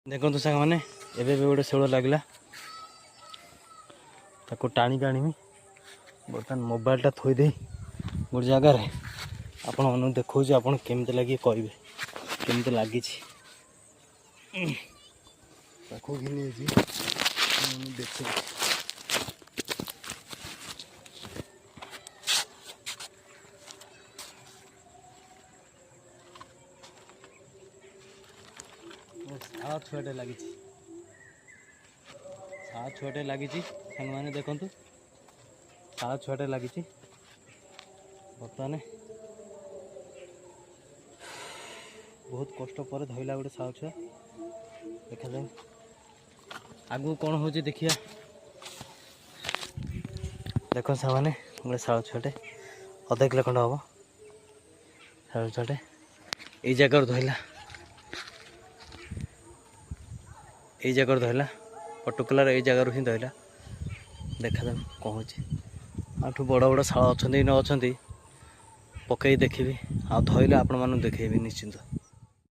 देखो सांग मैंने एवं गोटे शोल लगला ताको टाणी आनमी बर्तमान मोबाइलटा थोदे गोटे जगार आपण मन देखा आप केमती लगे कहे केमती लगी देख छाड़ छुआटे लगी छाड़ छुआटे लगी सांग मैंने देखु छाड़ छुआटे लगी बर्तमान बहुत कष्ट पर धरला गोटे छाड़ छुआ देखा जाए आगू कौन हो देखिया देख सांग मैंने गोटे छाड़ छुआटे अधा किलो खंड हम छाड़ छुआटे ये जगह धरला ये जगह धरला पर्टिकुलर ये जगह हिं धरला देखा जाए कौन हो आठू बड़ बड़ शाल अच्छा न अच्छा पकई देखी आ धरले आपण मानू देखेबी निश्चिंत।